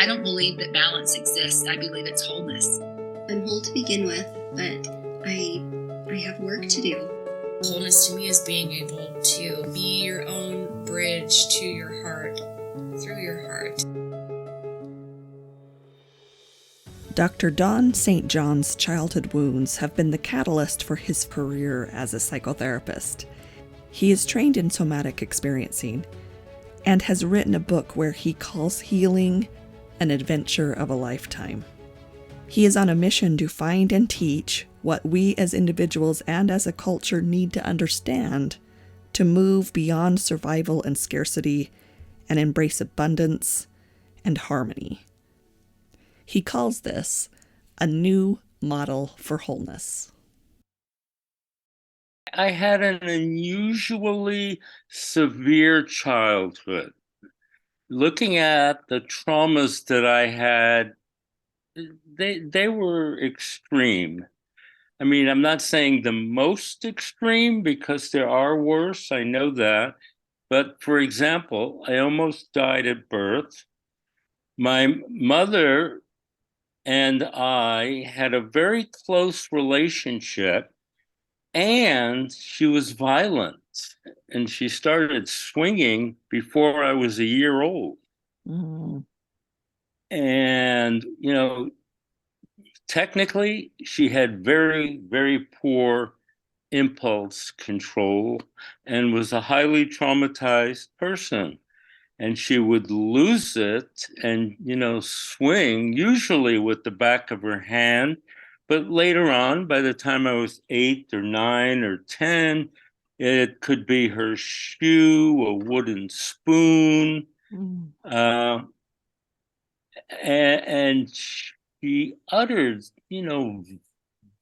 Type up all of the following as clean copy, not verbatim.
I don't believe that balance exists. I believe it's wholeness. I'm whole to begin with, but I have work to do. Wholeness to me is being able to be your own bridge to your heart, through your heart. Dr. Don St. John's childhood wounds have been the catalyst for his career as a psychotherapist. He is trained in somatic experiencing and has written a book where he calls healing an adventure of a lifetime. He is on a mission to find and teach what we as individuals and as a culture need to understand to move beyond survival and scarcity and embrace abundance and harmony. He calls this a new model for wholeness. I had an unusually severe childhood. Looking at the traumas that I had, they were extreme. I mean, I'm not saying the most extreme because there are worse, I know that. But for example, I almost died at birth. My mother and I had a very close relationship, and she was violent, and she started swinging before I was a year old. Mm. And, technically, she had very, very poor impulse control and was a highly traumatized person. And she would lose it and, swing, usually with the back of her hand. But later on, by the time I was 8 or 9 or 10, it could be her shoe, a wooden spoon. And she uttered,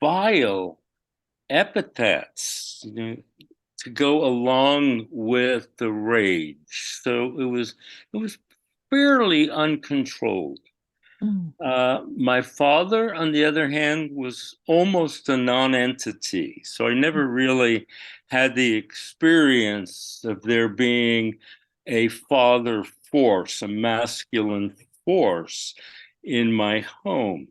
vile epithets, to go along with the rage. So it was fairly uncontrolled. My father, on the other hand, was almost a non-entity. So I never really had the experience of there being a father force, a masculine force in my home.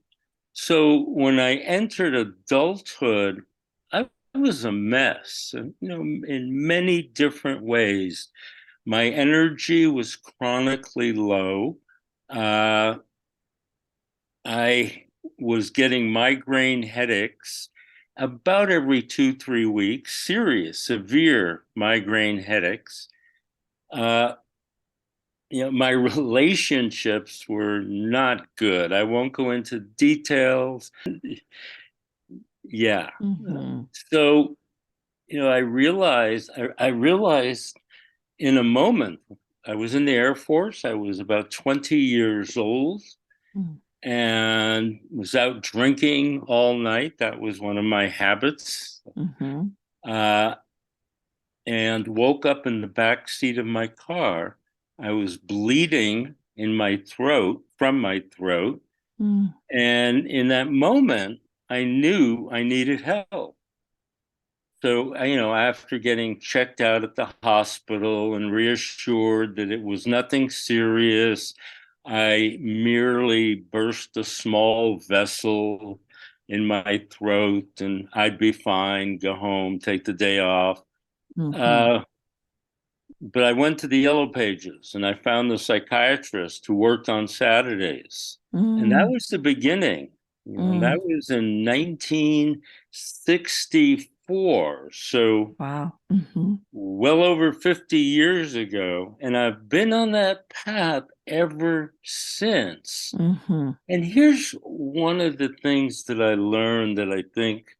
So when I entered adulthood, I was a mess, in many different ways. My energy was chronically low. I was getting migraine headaches about every 2-3 weeks, serious, severe migraine headaches. My relationships were not good. I won't go into details. Yeah. Mm-hmm. So, I realized in a moment. I was in the Air Force. I was about 20 years old. And was out drinking all night. That was one of my habits. And woke up in the back seat of my car. I was bleeding in my throat, from my throat. And in that moment, I knew I needed help. So, after getting checked out at the hospital and reassured that it was nothing serious, I merely burst a small vessel in my throat and I'd be fine, go home, take the day off. But I went to the Yellow Pages and I found the psychiatrist who worked on Saturdays. And that was the beginning. That was in 1964. So wow. Well over 50 years ago. And I've been on that path ever since. And here's one of the things that I learned that I think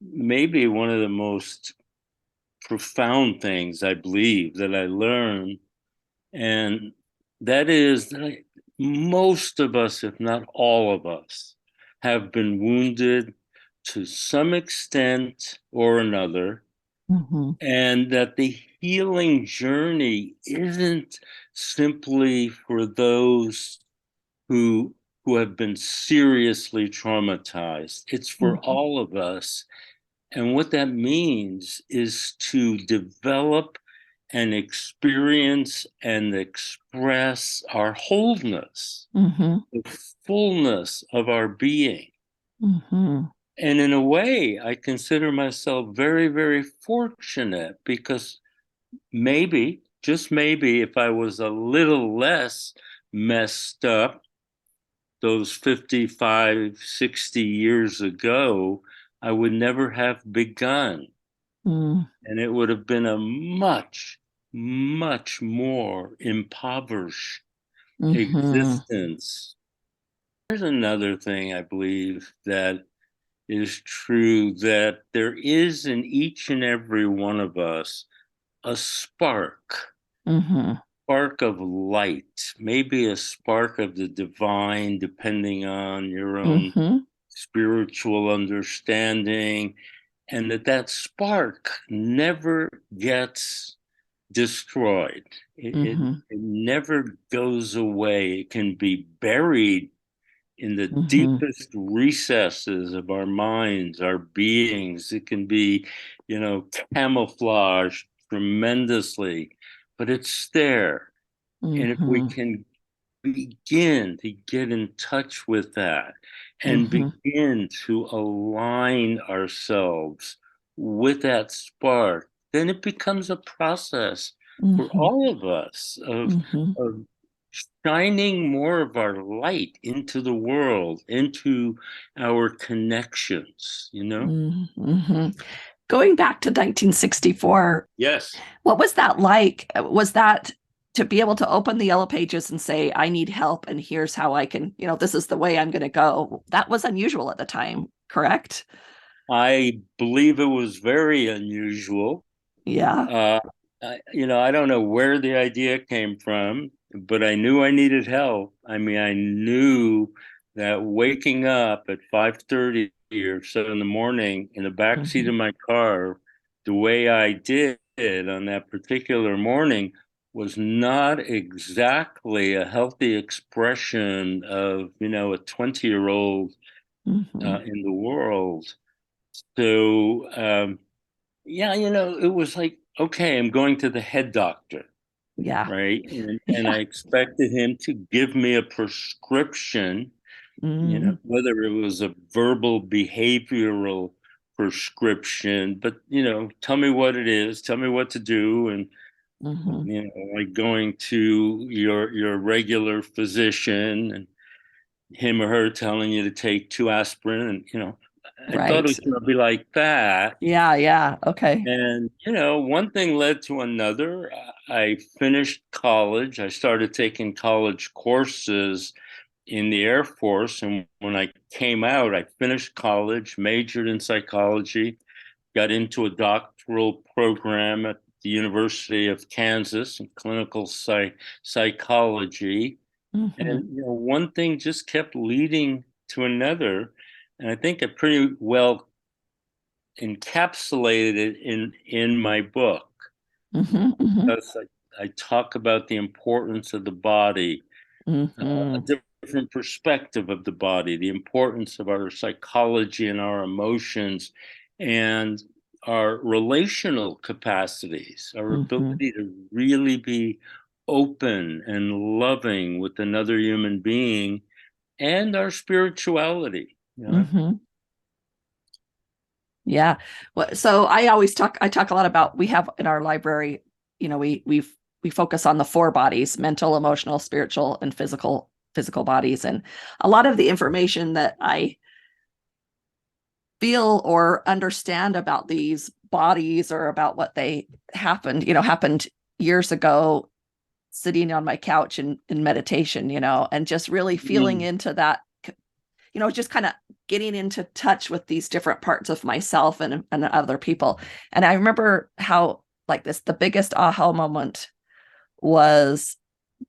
maybe one of the most profound things I believe that I learned. And that is that most of us, if not all of us, have been wounded to some extent or another. And that the healing journey isn't simply for those who have been seriously traumatized. It's for all of us. And what that means is to develop and experience and express our wholeness, the fullness of our being. And in a way, I consider myself very, very fortunate, because maybe, just maybe, if I was a little less messed up those 55, 60 years ago, I would never have begun. And it would have been a much, much more impoverished existence. There's another thing I believe that is true, that there is in each and every one of us a spark, spark of light, maybe a spark of the divine, depending on your own spiritual understanding, and that spark never gets destroyed. It never goes away. It can be buried in the deepest recesses of our minds, our beings. It can be, camouflaged tremendously, but it's there. And if we can begin to get in touch with that and begin to align ourselves with that spark, then it becomes a process for all of us of shining more of our light into the world, into our connections, Going back to 1964. Yes. What was that like? Was that to be able to open the yellow pages and say, I need help, and here's how I can, this is the way I'm going to go? That was unusual at the time, correct? I believe it was very unusual. Yeah. I don't know where the idea came from, but I knew I needed help. I mean, I knew that waking up at 5:30 or so in the morning in the backseat of my car, the way I did on that particular morning, was not exactly a healthy expression of, a 20-year-old in the world. So, it was like, okay, I'm going to the head doctor. Yeah. Right. And I expected him to give me a prescription, whether it was a verbal behavioral prescription, but, tell me what it is, tell me what to do. And, like going to your regular physician and him or her telling you to take 2 aspirin. And, I thought it was going to be like that. Yeah. Okay. And, one thing led to another. I finished college. I started taking college courses in the Air Force. And when I came out, I finished college, majored in psychology, got into a doctoral program at the University of Kansas in clinical psychology. And, one thing just kept leading to another. And I think I pretty well encapsulated it in my book. Because I talk about the importance of the body, a different perspective of the body, the importance of our psychology and our emotions, and our relational capacities, our ability to really be open and loving with another human being, and our spirituality. Yeah. Well, so I talk a lot about, we have in our library, we focus on the 4 bodies: mental, emotional, spiritual, and physical bodies. And a lot of the information that I feel or understand about these bodies, or about what they happened years ago, sitting on my couch in meditation, and just really feeling into that, just kind of getting into touch with these different parts of myself and other people. And I remember how, the biggest aha moment was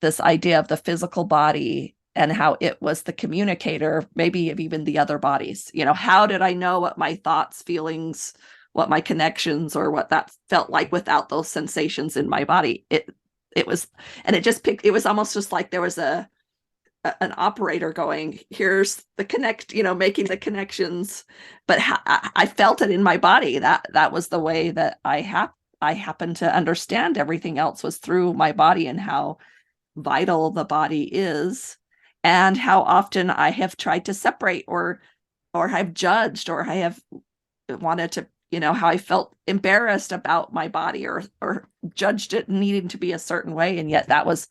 this idea of the physical body, and how it was the communicator, maybe of even the other bodies. How did I know what my thoughts, feelings, what my connections, or what that felt like without those sensations in my body? It was, and it was almost just like there was an operator going, here's the making the connections. But I felt it in my body. That was the way that I I happened to understand everything else was through my body and how vital the body is, and how often I have tried to separate or I've judged, or I have wanted to, how I felt embarrassed about my body, or judged it needing to be a certain way. And yet that was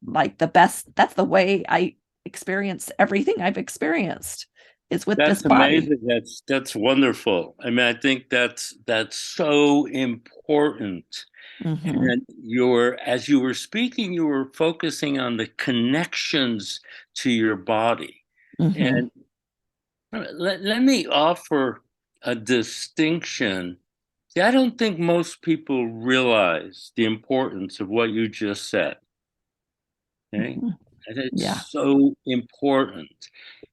like that's the way I experience everything I've experienced, is with this That's body. amazing. That's wonderful. I mean, I think that's so important. Mm-hmm. And as you were speaking, you were focusing on the connections to your body. Mm-hmm. And let me offer a distinction. See, I don't think most people realize the importance of what you just said. Okay. Mm-hmm. And it's Yeah. so important.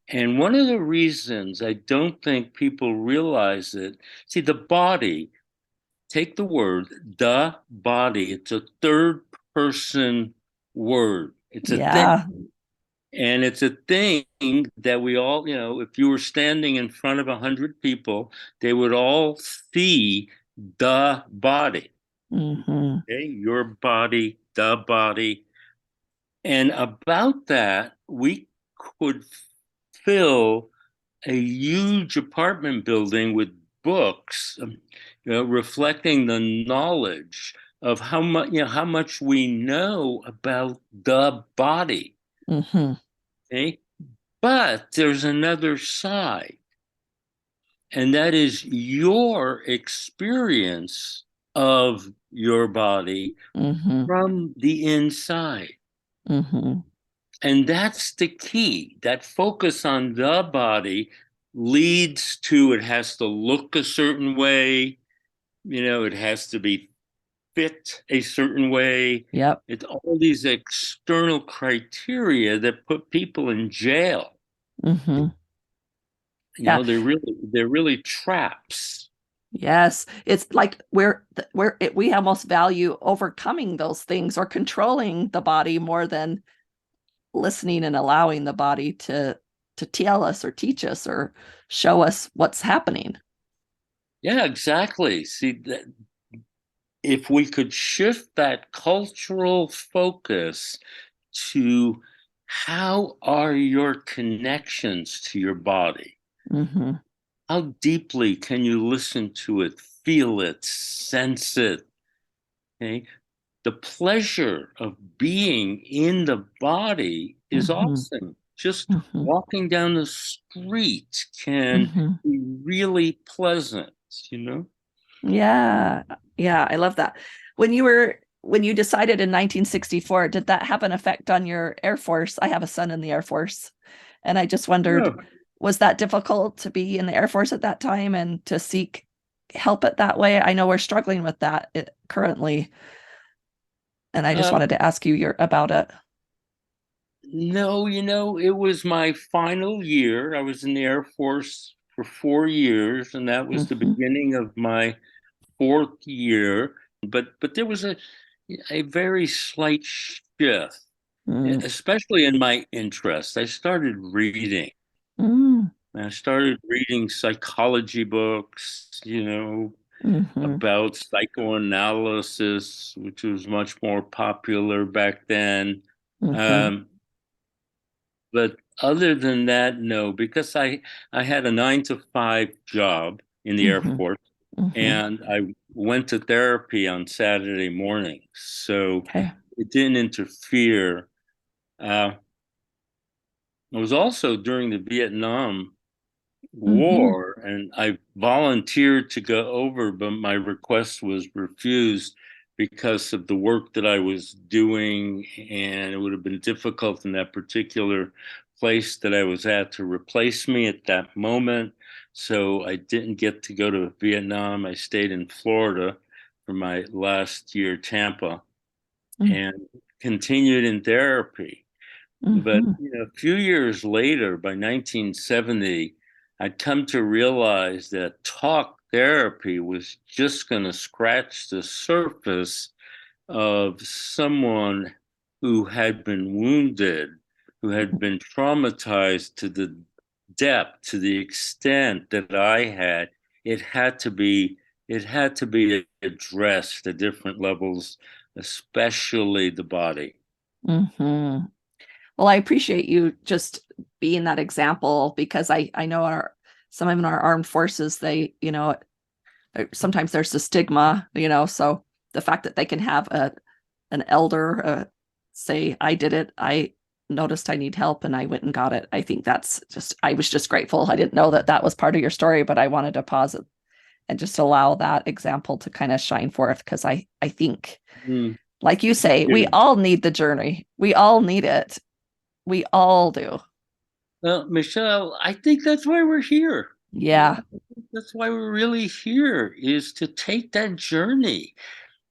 And one of the reasons I don't think people realize it, see, the body, take the word, the body, it's a third person word. It's a thing. Yeah. And it's a thing that we all, if you were standing in front of 100 people, they would all see the body. Mm-hmm. Okay, your body, the body. And about that, we could fill a huge apartment building with books, reflecting the knowledge of how much we know about the body. Mm-hmm. Okay? But there's another side, and that is your experience of your body Mm-hmm. from the inside. Mm-hmm. And that's the key. That focus on the body leads to it has to look a certain way, it has to be fit a certain way. Yep. It's all these external criteria that put people in jail. Mm-hmm. Yeah. They're really traps. Yes. It's like we almost value overcoming those things or controlling the body more than listening and allowing the body to tell us or teach us or show us what's happening. Yeah, exactly. See, that if we could shift that cultural focus to how are your connections to your body? Mm-hmm. How deeply can you listen to it, feel it, sense it? Okay. The pleasure of being in the body is Mm-hmm. awesome. Just Mm-hmm. walking down the street can Mm-hmm. be really pleasant. Yeah. Yeah. I love that. When you decided in 1964, did that have an effect on your Air Force? I have a son in the Air Force, and I just wondered, Yeah. was that difficult to be in the Air Force at that time and to seek help it that way? I know we're struggling with that currently, and I just Uh, wanted to ask you about it. no, it was my final year. I was in the Air Force for 4 years, and that was the Mm-hmm. beginning of my fourth year. But there was a very slight shift, Mm. especially in my interest. I started reading. Mm. I started reading psychology books, Mm-hmm. about psychoanalysis, which was much more popular back then. Mm-hmm. Um, but other than that, no, because I had a 9 to 5 job in the Air Mm-hmm. Force, Mm-hmm. and I went to therapy on Saturday mornings, so Okay. it didn't interfere. Uh, it was also during the Vietnam Mm-hmm. War, and I volunteered to go over, but my request was refused because of the work that I was doing, and it would have been difficult in that particular place that I was at to replace me at that moment. So I didn't get to go to Vietnam. I stayed in Florida for my last year, Tampa, and continued in therapy. But Mm-hmm. a few years later, by 1970, I'd come to realize that talk therapy was just going to scratch the surface of someone who had been wounded, who had been traumatized to the depth, to the extent that I had. It had to be it had to be addressed at different levels, especially the body. Mm-hmm. Well, I appreciate you just being that example, because I know some of our armed forces, they, sometimes there's a stigma, so the fact that they can have an elder say, I did it, I noticed I need help and I went and got it. I think I was just grateful. I didn't know that was part of your story, but I wanted to pause it and just allow that example to kind of shine forth, because I think, like you say, we all need the journey. We all need it. We all do. Well, Michelle, I think that's why we're here. Yeah. That's why we're really here, is to take that journey.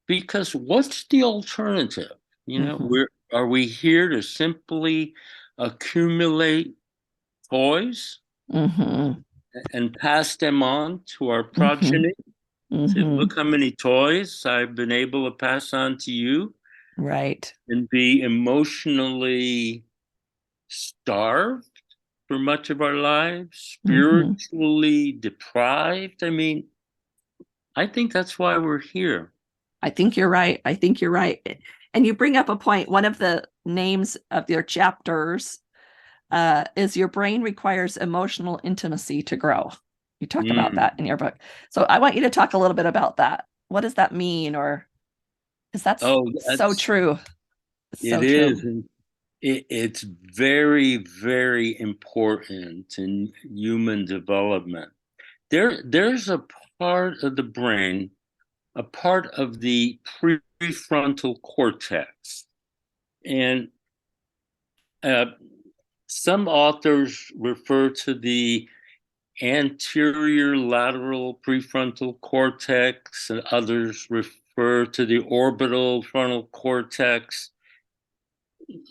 Because what's the alternative? Are we here to simply accumulate toys and pass them on to our progeny? Say, look how many toys I've been able to pass on to you. Right. And be emotionally starved for much of our lives, spiritually deprived. I mean, I think that's why we're here. I think you're right. And you bring up a point. One of the names of your chapters is Your Brain Requires Emotional Intimacy to Grow. You talk about that in your book. So I want you to talk a little bit about that. What does that mean? Or is that so true? It is. And it's very, very important in human development. There's a part of the brain, a part of the prefrontal cortex. And some authors refer to the anterior lateral prefrontal cortex, and others refer to the orbital frontal cortex.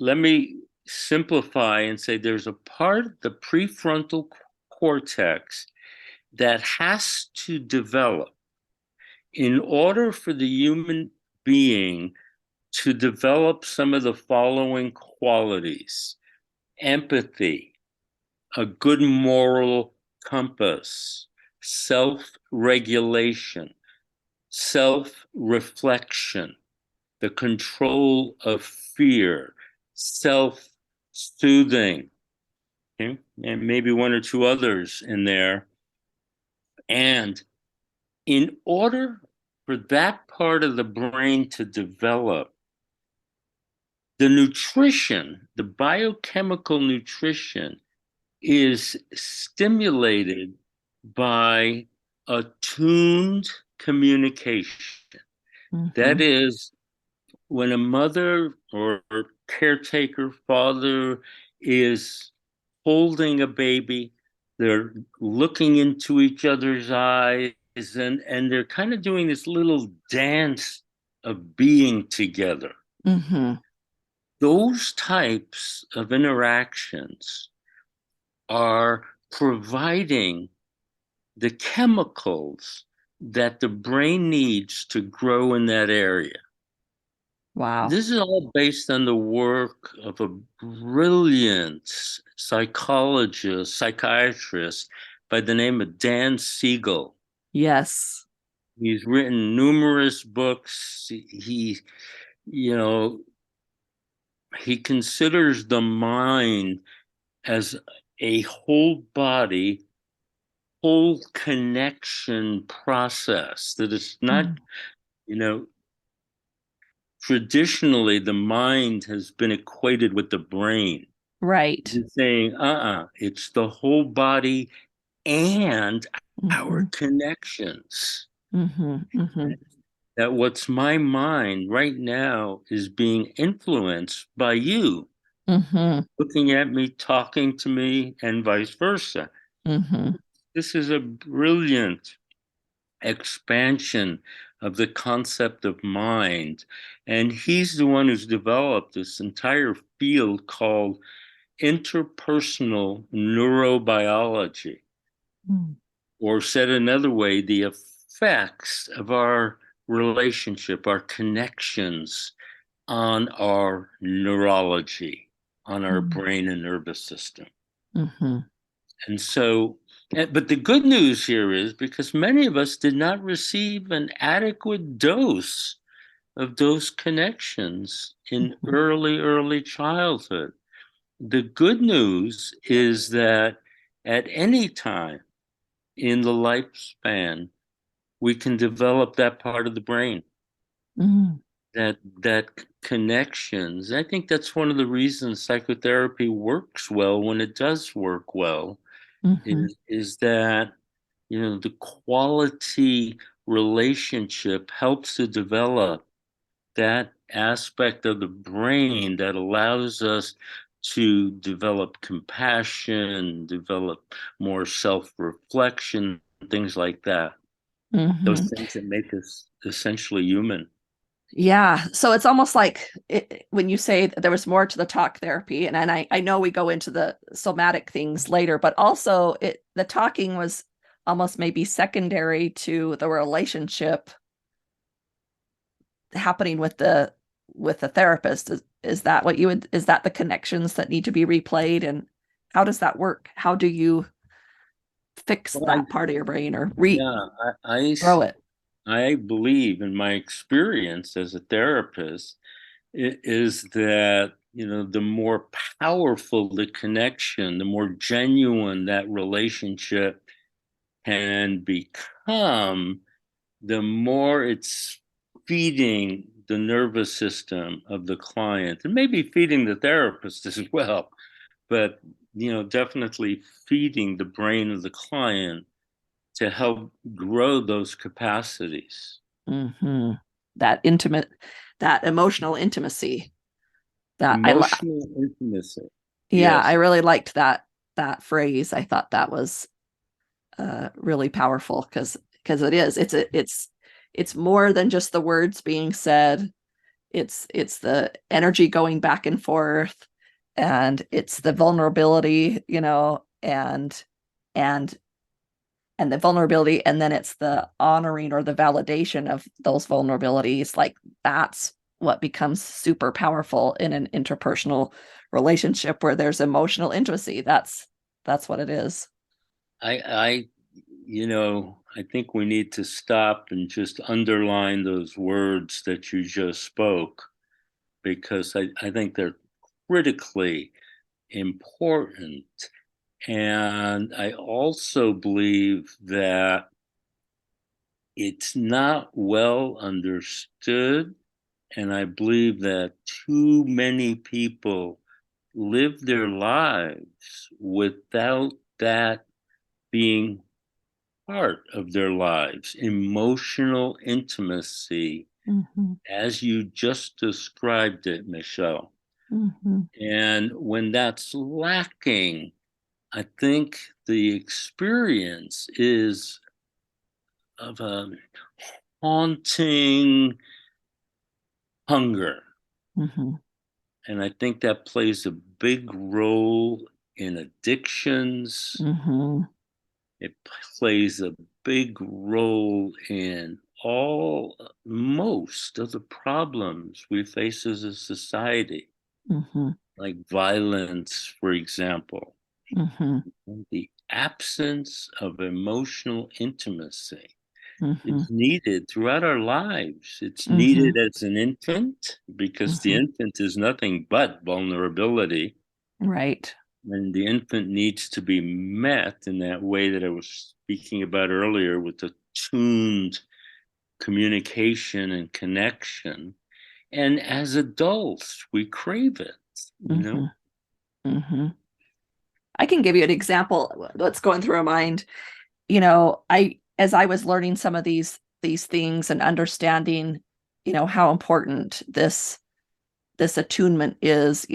Let me simplify and say there's a part of the prefrontal cortex that has to develop in order for the human being to develop some of the following qualities: empathy, a good moral compass, self-regulation, self-reflection, the control of fear, self-soothing, okay? And maybe one or two others in there. And in order for that part of the brain to develop, the nutrition, the biochemical nutrition, is stimulated by attuned communication. That is, when a mother or caretaker father is holding a baby, they're looking into each other's eyes, and they're kind of doing this little dance of being together. Those types of interactions are providing the chemicals that the brain needs to grow in that area. Wow. This is all based on the work of a brilliant psychiatrist by the name of Dan Siegel. Yes. He's written numerous books. He considers the mind as a whole body, whole connection process, that it's not, traditionally the mind has been equated with the brain. Right. He's saying, it's the whole body and our connections. That what's my mind right now is being influenced by you, looking at me, talking to me, and vice versa. This is a brilliant expansion of the concept of mind. And he's the one who's developed this entire field called interpersonal neurobiology. Or said another way, the effects of our relationship, our connections on our neurology, on our brain and nervous system. And so, but the good news here is because many of us did not receive an adequate dose of those connections in early childhood. The good news is that at any time in the lifespan, we can develop that part of the brain, that connections. I think that's one of the reasons psychotherapy works well when it does work well, is that the quality relationship helps to develop that aspect of the brain that allows us to develop compassion, develop more self-reflection, things like that. Those things that make us essentially human. Yeah. So it's almost like when you say that there was more to the talk therapy, and I know we go into the somatic things later, but also the talking was almost maybe secondary to the relationship happening with the therapist. Is that what is that the connections that need to be replayed? And how does that work? How do you fix that part of your brain or grow it? I believe in my experience as a therapist is that, the more powerful the connection, the more genuine that relationship can become, the more it's feeding the nervous system of the client and maybe feeding the therapist as well, but, definitely feeding the brain of the client to help grow those capacities. That emotional intimacy. Emotional intimacy. Yeah, Yes. I really liked that phrase. I thought that was really powerful because it's more than just the words being said. It's the energy going back and forth, and it's the vulnerability, and the vulnerability, and then it's the honoring or the validation of those vulnerabilities. Like that's what becomes super powerful in an interpersonal relationship where there's emotional intimacy. That's what it is. I think we need to stop and just underline those words that you just spoke, because I think they're critically important. And I also believe that it's not well understood. And I believe that too many people live their lives without that being part of their lives. Emotional intimacy, as you just described it, Michelle. And when that's lacking, I think the experience is of a haunting hunger. And I think that plays a big role in addictions. It plays a big role in most of the problems we face as a society, like violence, for example. The absence of emotional intimacy is needed throughout our lives. It's needed as an infant because the infant is nothing but vulnerability. Right. And the infant needs to be met in that way that I was speaking about earlier, with the tuned communication and connection. And as adults, we crave it, I can give you an example that's going through my mind. As I was learning some of these things and understanding, how important this attunement is,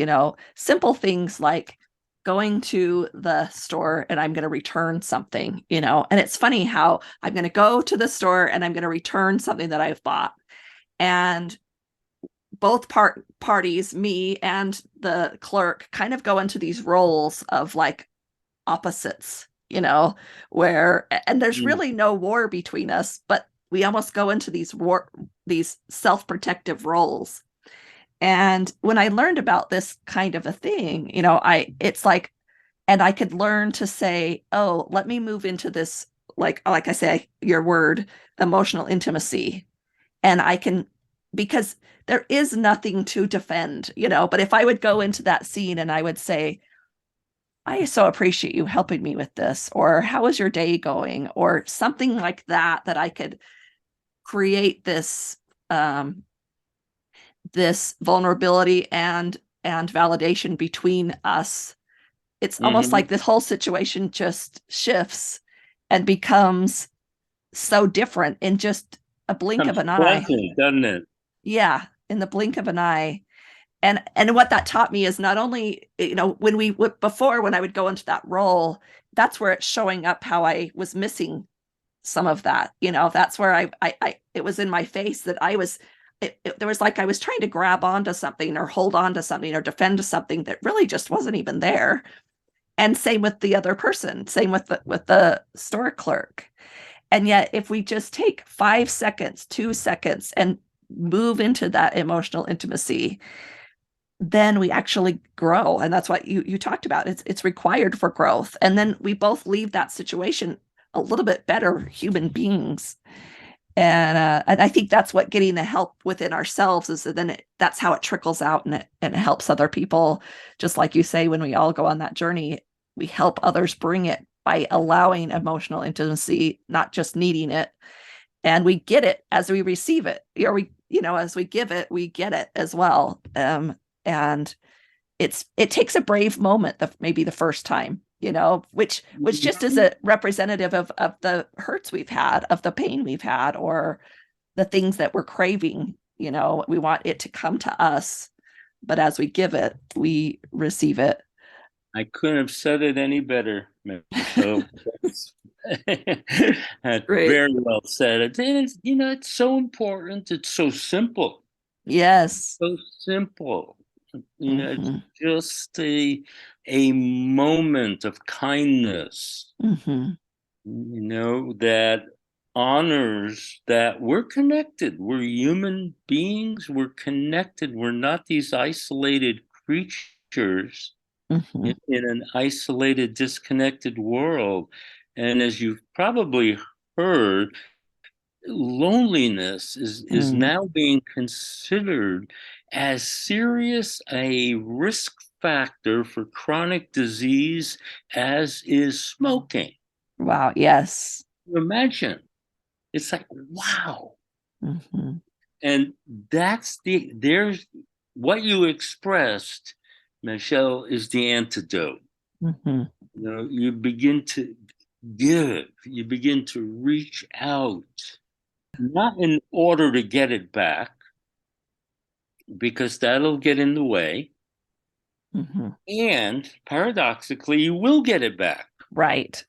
simple things like going to the store and I'm going to return something, and it's funny how I'm going to go to the store and I'm going to return something that I've bought. And both parties, me and the clerk, kind of go into these roles of like opposites, and there's really no war between us, but we almost go into these self-protective roles. And when I learned about this kind of a thing, it's like And I could learn to say, oh, let me move into this, like I say, your word, emotional intimacy. And I can, because there is nothing to defend, but if I would go into that scene and I would say, I so appreciate you helping me with this, or how is your day going, or something like that, that I could create this vulnerability and validation between us. It's almost like this whole situation just shifts and becomes so different in just a blink of an eye. Doesn't it? Yeah, in the blink of an eye. And what that taught me is not only, when I would go into that role, that's where it's showing up how I was missing some of that. That's where I it was in my face that I was, there was like I was trying to grab onto something or hold on to something or defend something that really just wasn't even there. And same with the other person, same with the store clerk. And yet, if we just take 5 seconds, 2 seconds, and move into that emotional intimacy, then we actually grow. And that's what you talked about. It's required for growth. And then we both leave that situation a little bit better human beings. And I think that's what getting the help within ourselves is. Then that's how it trickles out, and it helps other people. Just like you say, when we all go on that journey, we help others bring it by allowing emotional intimacy, not just needing it. And we get it as we receive it, or as we give it, we get it as well. And it takes a brave moment, maybe the first time, which just is a representative of the hurts we've had, of the pain we've had, or the things that we're craving. We want it to come to us, but as we give it, we receive it. I couldn't have said it any better, Michelle. Very well said. It's so important. It's so simple. Yes. So simple. It's just a moment of kindness, that honors that we're connected. We're human beings. We're connected. We're not these isolated creatures in an isolated, disconnected world. And as you've probably heard, loneliness is now being considered as serious a risk factor for chronic disease as is smoking. Wow. Yes. Imagine. It's like, wow. And there's what you expressed, Michelle, is the antidote. You begin to give, you begin to reach out, not in order to get it back, because that'll get in the way. And paradoxically, you will get it back. Right.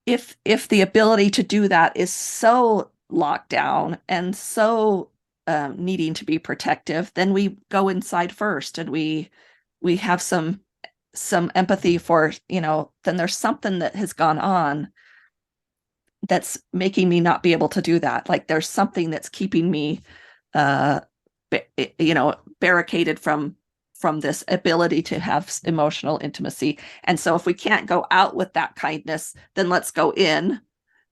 If the ability to do that is so locked down and so needing to be protective, then we go inside first, and we have some empathy for, then there's something that has gone on that's making me not be able to do that. Like there's something that's keeping me, barricaded from this ability to have emotional intimacy. And so if we can't go out with that kindness, then let's go in,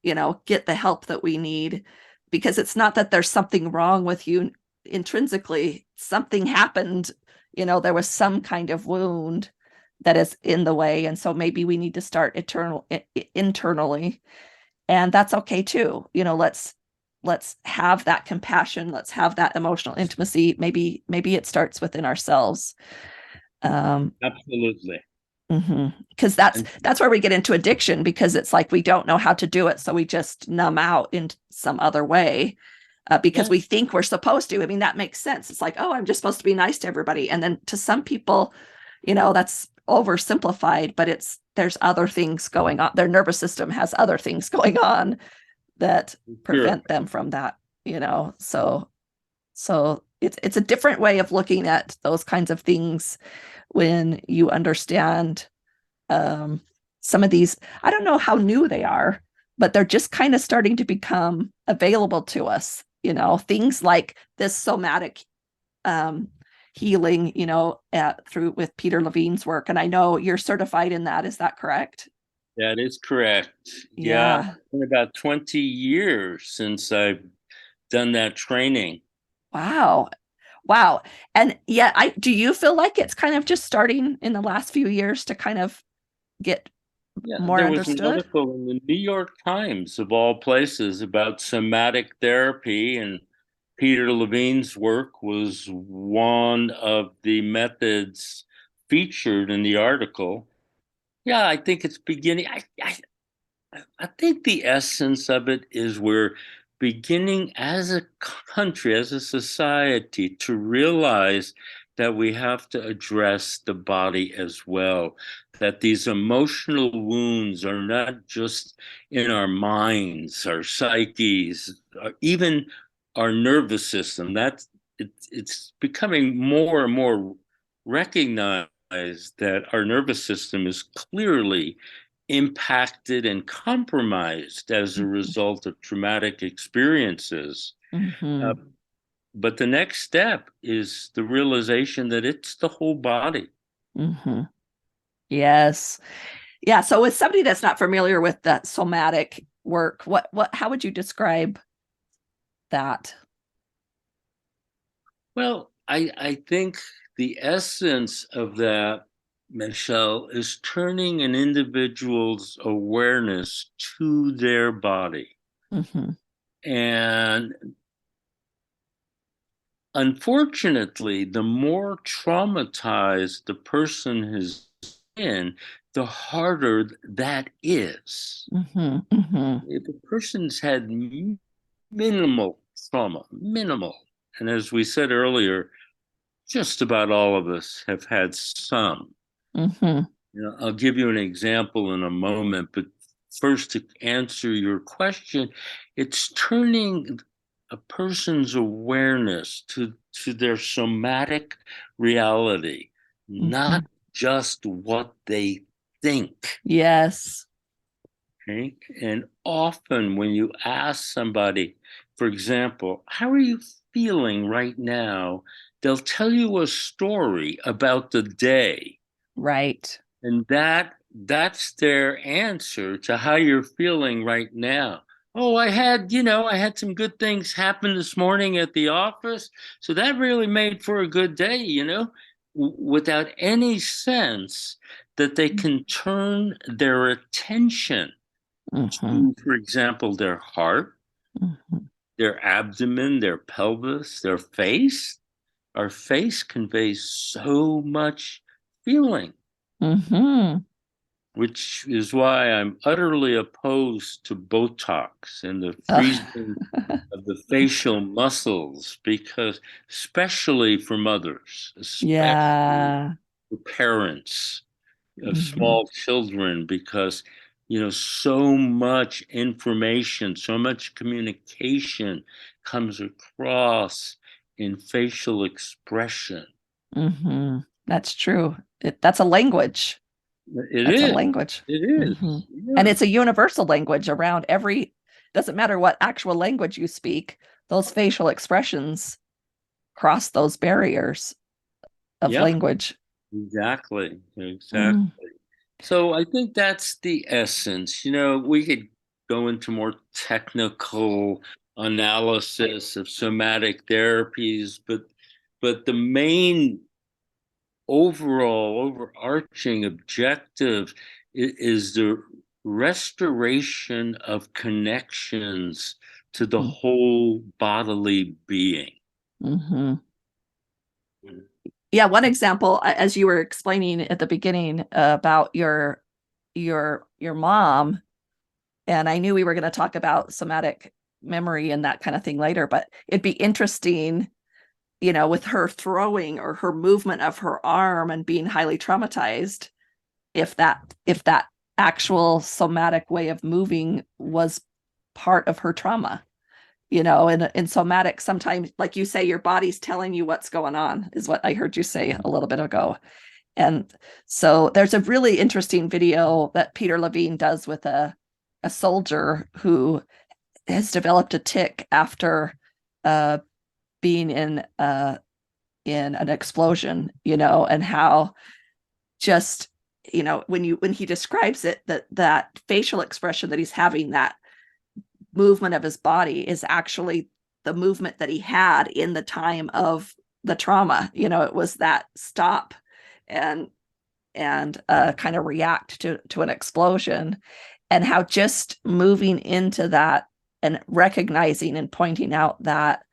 get the help that we need, because it's not that there's something wrong with you intrinsically. Something happened, there was some kind of wound that is in the way. And so maybe we need to start internally, and that's okay too. Let's have that compassion. Let's have that emotional intimacy. Maybe it starts within ourselves. Absolutely. Because that's where we get into addiction, because it's like we don't know how to do it, so we just numb out in some other way, because we think we're supposed to. I mean, that makes sense. It's like, oh, I'm just supposed to be nice to everybody. And then to some people, that's oversimplified, but there's other things going on. Their nervous system has other things going on that prevent them from that, so it's a different way of looking at those kinds of things when you understand some of these. I don't know how new they are, but they're just kind of starting to become available to us, things like this somatic healing, through with Peter Levine's work. And I know you're certified in that. Is that correct? That is correct. Yeah, Yeah. it's been about 20 years since I've done that training. Wow. Wow. And yeah, do you feel like it's kind of just starting in the last few years to kind of get Yeah, more there was an understood? article in the New York Times, of all places, about somatic therapy, and Peter Levine's work was one of the methods featured in the article. Yeah, I think it's beginning. I think the essence of it is we're beginning as a country, as a society, to realize that we have to address the body as well, that these emotional wounds are not just in our minds, our psyches, even our nervous system. It's becoming more and more recognized that our nervous system is clearly impacted and compromised as a result of traumatic experiences. Mm-hmm. But the next step is the realization that it's the whole body. Mm-hmm. Yes. Yeah. So with somebody that's not familiar with that somatic work, how would you describe that? Well, I think the essence of that, Michelle, is turning an individual's awareness to their body. Mm-hmm. And unfortunately, the more traumatized the person has been, the harder that is. Mm-hmm. Mm-hmm. If a person's had minimal trauma, minimal, and as we said earlier, just about all of us have had some. Mm-hmm. I'll give you an example in a moment, but first, to answer your question, it's turning a person's awareness to their somatic reality, Mm-hmm. not just what they think. Yes. Okay? And often when you ask somebody, for example, how are you feeling right now? They'll tell you a story about the day. Right. And that's their answer to how you're feeling right now. Oh, I had some good things happen this morning at the office. So that really made for a good day, without any sense that they can turn their attention Mm-hmm. to, for example, their heart, Mm-hmm. their abdomen, their pelvis, their face. Our face conveys so much feeling, Mm-hmm. which is why I'm utterly opposed to Botox and the Oh. freezing of the facial muscles, because, especially for mothers, especially Yeah. for parents of Mm-hmm. small children, because, so much information, so much communication comes across in facial expression. Mm-hmm. That's true. That's a language. It That's a is. language. It Mm-hmm. is. And Yeah. it's a universal language around doesn't matter what actual language you speak, those facial expressions cross those barriers of Yep. language. Exactly. Exactly. Mm. So I think that's the essence. We could go into more technical analysis of somatic therapies, but the main overall overarching objective is the restoration of connections to the whole bodily being. Mm-hmm. Yeah, one example, as you were explaining at the beginning about your mom, and I knew we were going to talk about somatic memory and that kind of thing later, but it'd be interesting, with her throwing or her movement of her arm and being highly traumatized, if that actual somatic way of moving was part of her trauma. And in somatic, sometimes, like you say, your body's telling you what's going on, is what I heard you say a little bit ago. And so there's a really interesting video that Peter Levine does with a soldier who has developed a tic after being in in an explosion, and how just, when he describes it, that facial expression that he's having, that movement of his body is actually the movement that he had in the time of the trauma. It was that stop and kind of react to an explosion, and how just moving into that and recognizing and pointing out that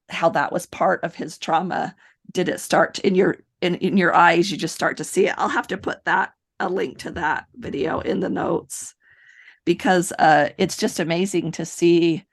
how that was part of his trauma. Did it start in your eyes? You just start to see it. I'll have to put a link to that video in the notes, because it's just amazing to see.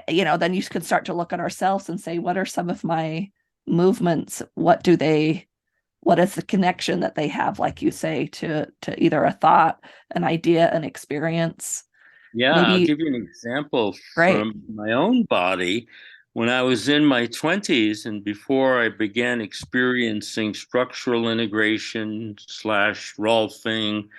Then you can start to look at ourselves and say, what are some of my movements? What is the connection that they have, like you say, to either a thought, an idea, an experience? Yeah, Maybe. I'll give you an example Right. from my own body. When I was in my 20s and before I began experiencing structural integration / Rolfing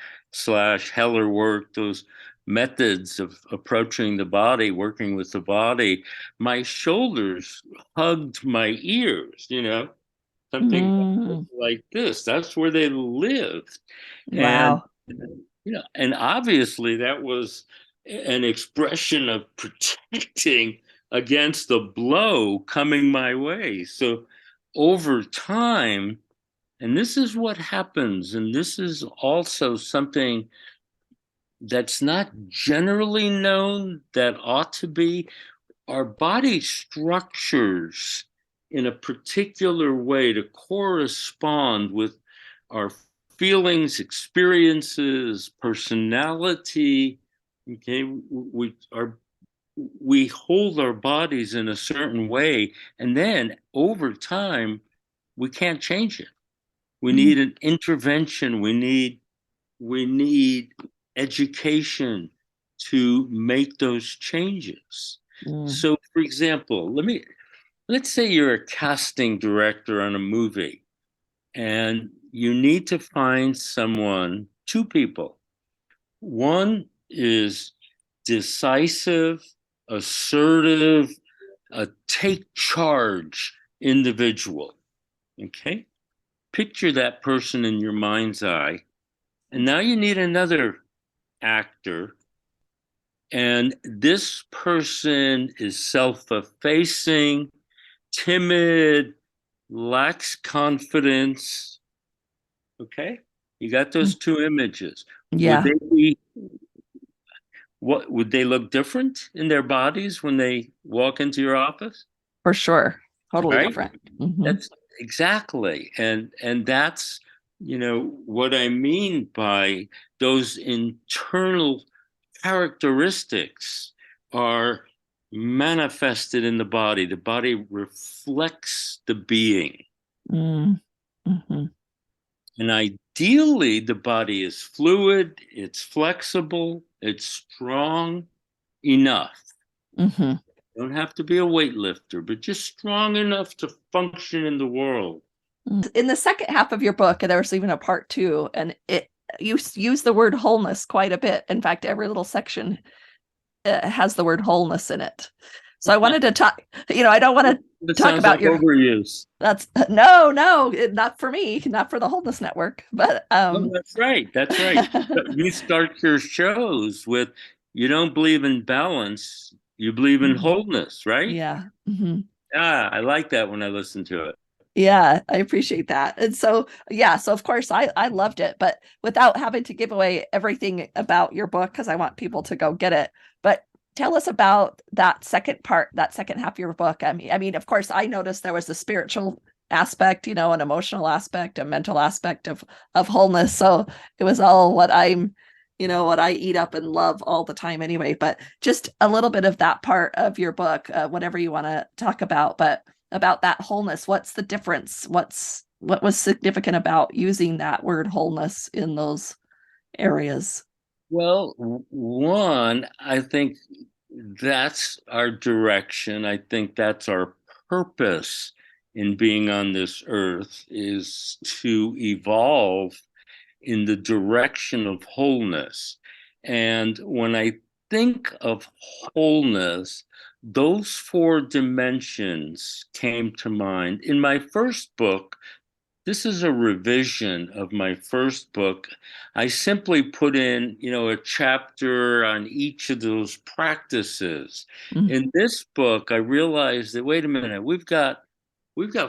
/ Heller work, those methods of approaching the body, working with the body, my shoulders hugged my ears, something like this. That's where they lived. And, Wow. and obviously that was an expression of protecting against the blow coming my way. So over time, and this is what happens, and this is also something that's not generally known that ought to be, our body structures in a particular way to correspond with our feelings, experiences, personality. Okay, we hold our bodies in a certain way, and then over time, we can't change it. We need an intervention. We need education to make those changes. So, for example, let's say you're a casting director on a movie, and you need to find two people. One is decisive, assertive, a take charge individual. Okay? Picture that person in your mind's eye. And now you need another actor. And this person is self-effacing, timid, lacks confidence. Okay? You got those two images. Yeah. Would they look different in their bodies when they walk into your office? For sure. Totally Right? different. That's exactly. And that's, what I mean by those internal characteristics are manifested in the body. The body reflects the being. And ideally, the body is fluid, it's flexible, it's strong enough. You don't have to be a weightlifter, but just strong enough to function in the world. In the second half of your book, and there was even a part 2, and you use the word wholeness quite a bit. In fact, every little section has the word wholeness in it. So I wanted to talk, I don't want to talk about your overuse. That's no, not for me, not for the Wholeness Network, but that's right. You start your shows with, you don't believe in balance, you believe in wholeness, right? Yeah. I like that when I listen to it. Yeah, I appreciate that. And so, so of course I loved it, but without having to give away everything about your book, because I want people to go get it. But tell us about that second part, that second half of your book. I mean, of course, I noticed there was the spiritual aspect, an emotional aspect, a mental aspect of wholeness. So it was all what what I eat up and love all the time anyway. But just a little bit of that part of your book, whatever you want to talk about, but about that wholeness. What's the difference? What was significant about using that word wholeness in those areas? Well, one, I think that's our direction. I think that's our purpose in being on this earth, is to evolve in the direction of wholeness. And when I think of wholeness, those four dimensions came to mind. In my first book, this is a revision of my first book. I simply put in, a chapter on each of those practices. Mm. In this book, I realized that, wait a minute, we've got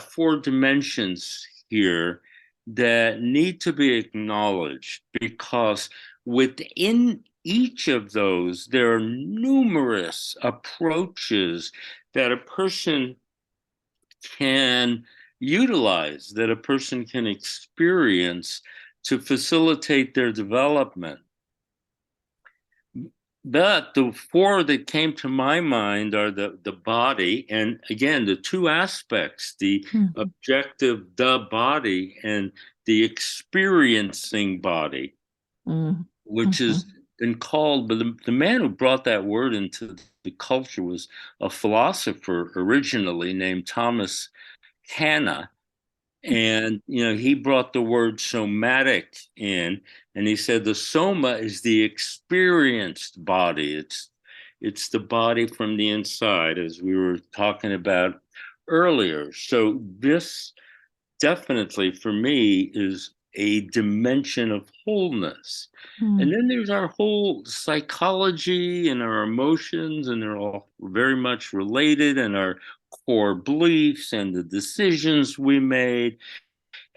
four dimensions here that need to be acknowledged, because within each of those, there are numerous approaches that a person can utilize, that a person can experience to facilitate their development. But the four that came to my mind are the body, and again, the two aspects, the objective, the body, and the experiencing body, which has been called, but the man who brought that word into the culture was a philosopher originally named Thomas Hanna. And he brought the word somatic in, and he said the soma is the experienced body. It's the body from the inside, as we were talking about earlier. So this definitely for me is a dimension of wholeness. And then there's our whole psychology and our emotions, and they're all very much related, and our core beliefs and the decisions we made.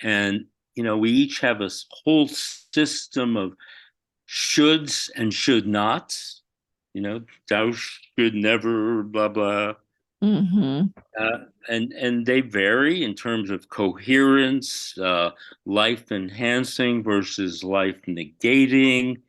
And, we each have a whole system of shoulds and should nots, thou should never, blah, blah. And they vary in terms of coherence, life enhancing versus life negating.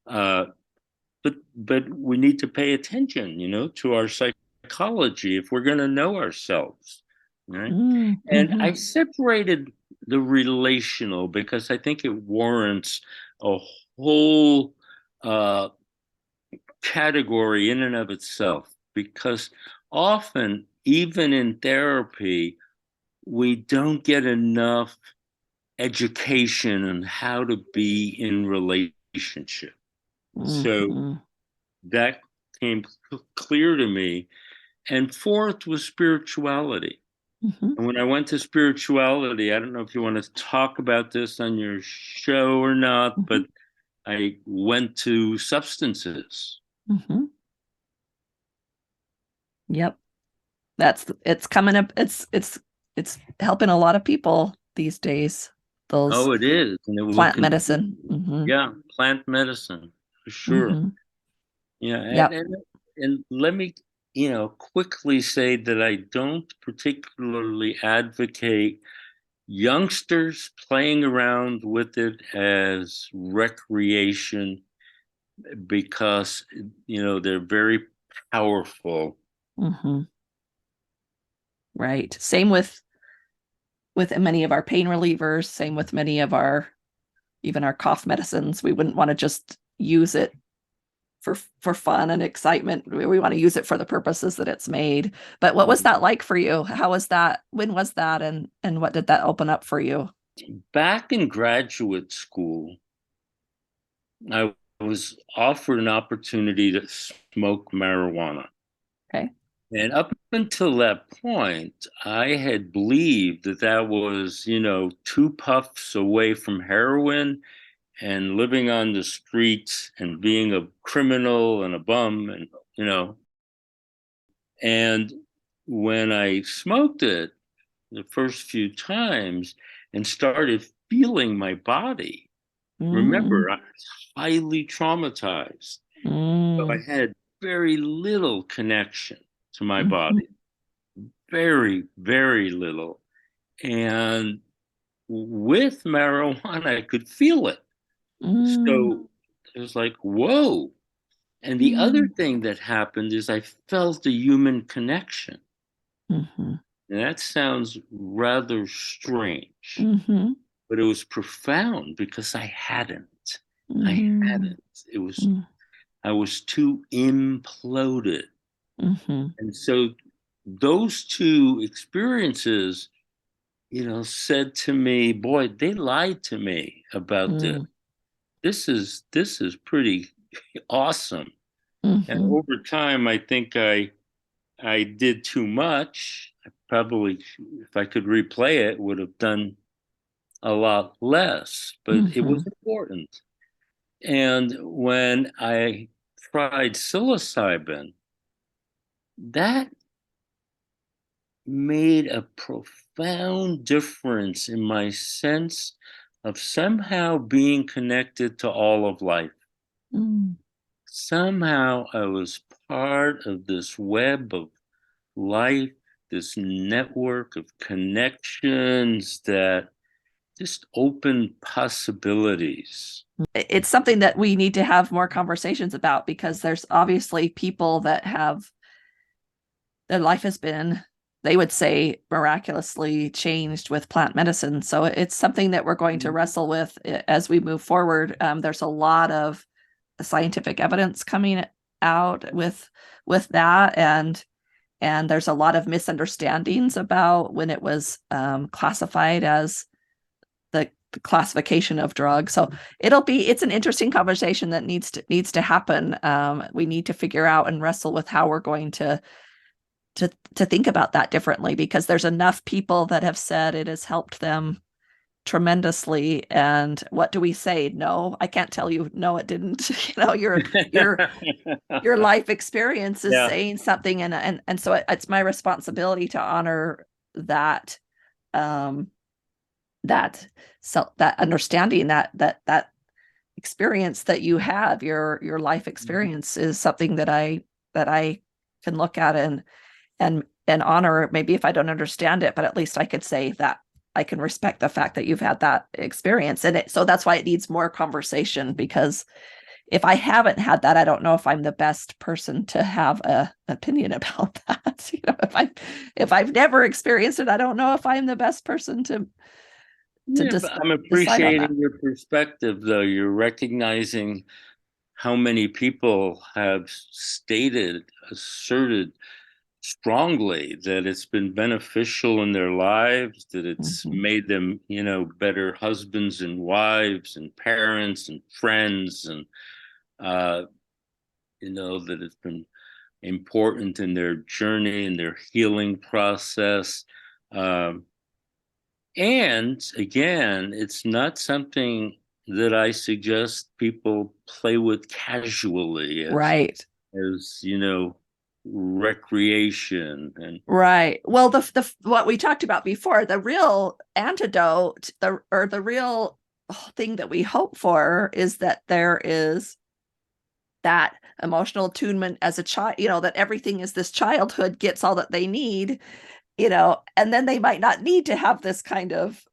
But we need to pay attention, to our psychology if we're going to know ourselves, right? And I separated the relational because I think it warrants a whole category in and of itself, because often, even in therapy, we don't get enough education on how to be in relationship. So that came clear to me. And fourth was spirituality. And when I went to spirituality, I don't know if you want to talk about this on your show or not, but I went to substances. Yep. It's coming up. It's helping a lot of people these days. Those it is. And it plant medicine. Yeah, plant medicine for sure. Yeah. And let me, quickly say that I don't particularly advocate youngsters playing around with it as recreation, because, they're very powerful. Right. Same with many of our pain relievers, same with many of even our cough medicines. We wouldn't want to just use it for fun and excitement. We want to use it for the purposes that it's made. But what was that like for you? How was that? When was that? And what did that open up for you? Back in graduate school, I was offered an opportunity to smoke marijuana. Okay. And up until that point, I had believed that was, 2 puffs away from heroin and living on the streets and being a criminal and a bum, and and when I smoked it the first few times and started feeling my body, remember, I was highly traumatized. So I had very little connection to my body, very, very little. And with marijuana, I could feel it. So it was like, whoa. And the other thing that happened is I felt a human connection. And that sounds rather strange, but it was profound because I hadn't. It was, I was too imploded. And so those two experiences, said to me, boy, they lied to me about this. This is pretty awesome. And over time, I think I I did too much. I probably, if I could replay it, would have done a lot less, but it was important. And when I tried psilocybin, that made a profound difference in my sense of somehow being connected to all of life. Somehow I was part of this web of life, this network of connections that just opened possibilities. It's something that we need to have more conversations about, because there's obviously people that have, their life has been, they would say, miraculously changed with plant medicine. So it's something that we're going to wrestle with as we move forward. There's a lot of scientific evidence coming out with that, and there's a lot of misunderstandings about when it was classified as the classification of drugs. So it's an interesting conversation that needs to happen. We need to figure out and wrestle with how we're going to think about that differently, because there's enough people that have said it has helped them tremendously. And what do we say? No, I can't tell you, no, it didn't. Your life experience is saying something, and so it's my responsibility to honor that, that understanding, that experience that you have, your life experience is something that I can look at and honor. Maybe if I don't understand it, but at least I could say that I can respect the fact that you've had that experience. And so that's why it needs more conversation, because if I haven't had that, I don't know if I'm the best person to have an opinion about that. If I've never experienced it, I don't know if I'm the best person to I'm appreciating your perspective, though. You're recognizing how many people have asserted strongly that it's been beneficial in their lives, that it's made them, better husbands and wives and parents and friends, and that it's been important in their journey and their healing process. And again, it's not something that I suggest people play with casually as recreation. And right. Well, the what we talked about before, the real antidote, the real thing that we hope for is that there is that emotional attunement as a child, that everything is this childhood gets all that they need, and then they might not need to have this kind of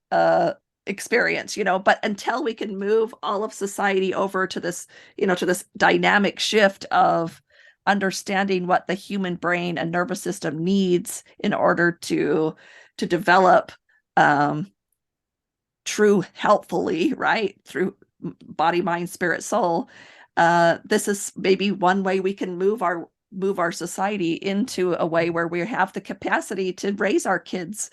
experience, but until we can move all of society over to this, to this dynamic shift of understanding what the human brain and nervous system needs in order to develop true healthfully, right, through body, mind, spirit, soul. This is maybe one way we can move our society into a way where we have the capacity to raise our kids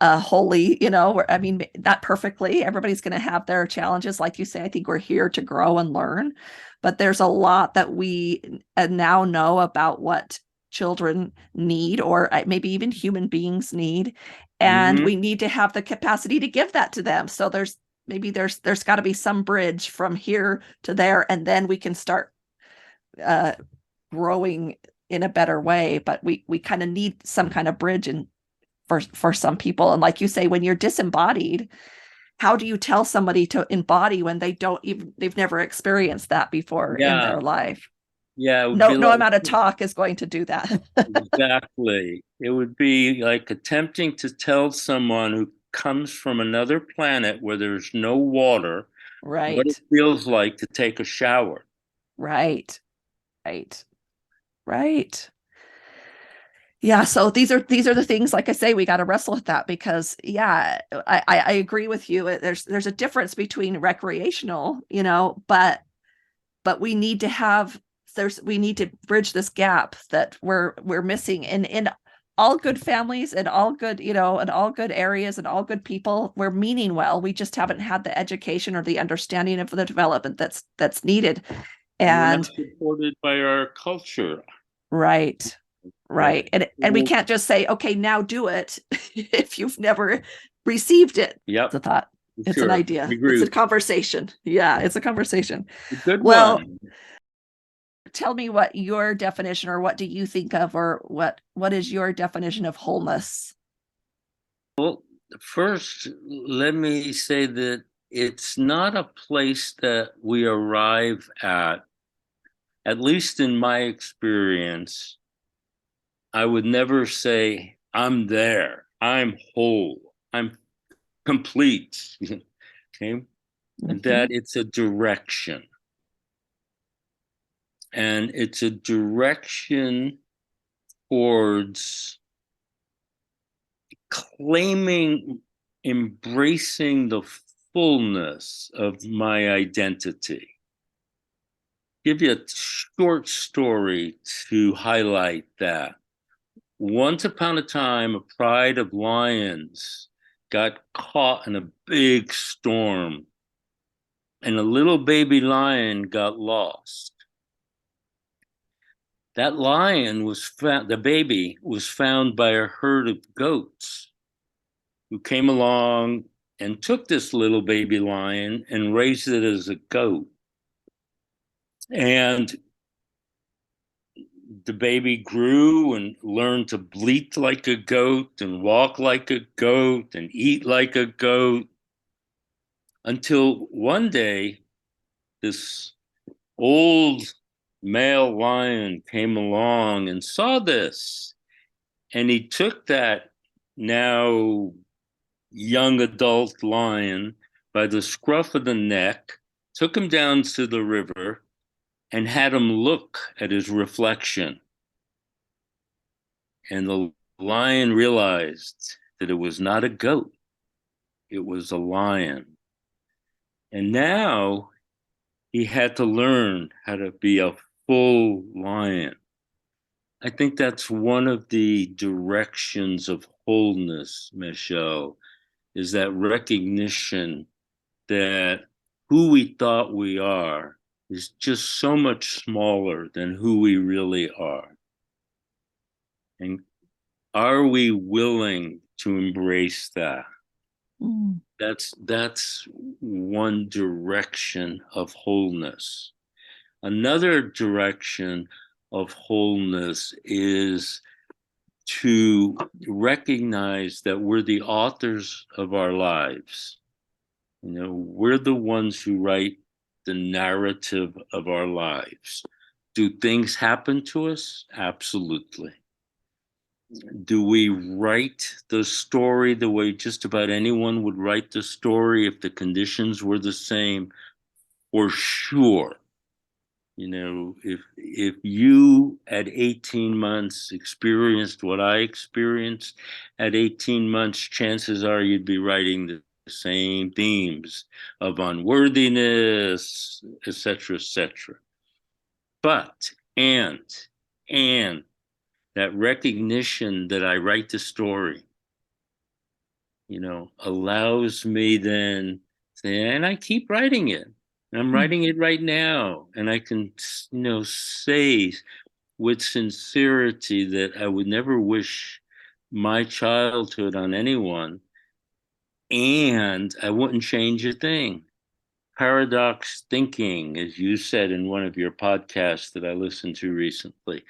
wholly, not perfectly. Everybody's going to have their challenges. Like you say, I think we're here to grow and learn, but there's a lot that we now know about what children need, or maybe even human beings need. And we need to have the capacity to give that to them. So there's got to be some bridge from here to there, and then we can start growing in a better way. But we kind of need some kind of bridge for some people. And like you say, when you're disembodied, how do you tell somebody to embody when they've never experienced that before in their life? No amount of talk is going to do that. Exactly. It would be like attempting to tell someone who comes from another planet where there's no water, right, what it feels like to take a shower. Right. Yeah, so these are the things, like I say, we got to wrestle with that, because I agree with you. There's a difference between recreational, but we need to bridge this gap that we're missing in all good families and all good, and all good areas and all good people. We're meaning well. We just haven't had the education or the understanding of the development that's needed. And we're not supported by our culture. Right. Right. And we can't just say, okay, now do it if you've never received it. Yep. It's a thought. It's Sure. an idea. It's a conversation. Yeah, it's a conversation. A good one. Well, tell me what your definition, or what do you think of, or what is your definition of wholeness? Well, first, let me say that it's not a place that we arrive at least in my experience. I would never say, I'm there, I'm whole, I'm complete. Okay. That it's a direction. And it's a direction towards claiming, embracing the fullness of my identity. Give you a short story to highlight that. Once upon a time, a pride of lions got caught in a big storm, and a little baby lion got lost. That lion was found, the baby was found by a herd of goats who came along and took this little baby lion and raised it as a goat. And the baby grew and learned to bleat like a goat and walk like a goat and eat like a goat, until one day this old male lion came along and saw this, and he took that now young adult lion by the scruff of the neck, took him down to the river, and had him look at his reflection. And the lion realized that it was not a goat, it was a lion. And now he had to learn how to be a full lion. I think that's one of the directions of wholeness, Michelle, is that recognition that who we thought we are is just so much smaller than who we really are. And are we willing to embrace that? That's one direction of wholeness. Another direction of wholeness is to recognize that we're the authors of our lives. You know, we're the ones who write the narrative of our lives. Do things happen to us? Absolutely. Do we write the story the way just about anyone would write the story if the conditions were the same? For sure. You know, if you at 18 months experienced what I experienced at 18 months, chances are you'd be writing the same themes of unworthiness, etc., etc. But, and that recognition that I write the story, you know, allows me then say, and I keep writing it. I'm writing it right now. And I can, you know, say with sincerity that I would never wish my childhood on anyone. And I wouldn't change a thing. Paradox thinking, as you said in one of your podcasts that I listened to recently.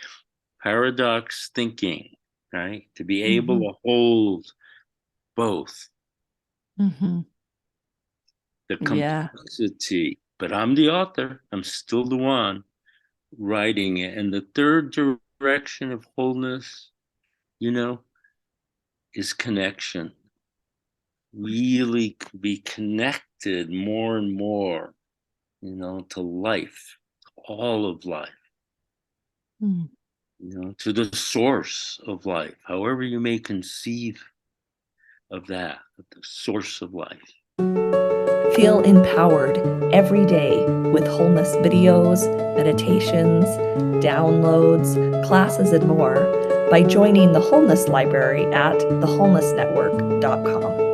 Paradox thinking, right? To be able to hold both. The complexity, but I'm the author. I'm still the one writing it. And the third direction of wholeness, you know, is connection. Really be connected more and more, you know, to life, all of life. You know, to the source of life, however you may conceive of that, the source of life. Feel empowered every day with wholeness videos, meditations, downloads, classes, and more by joining the Wholeness Library at thewholenessnetwork.com.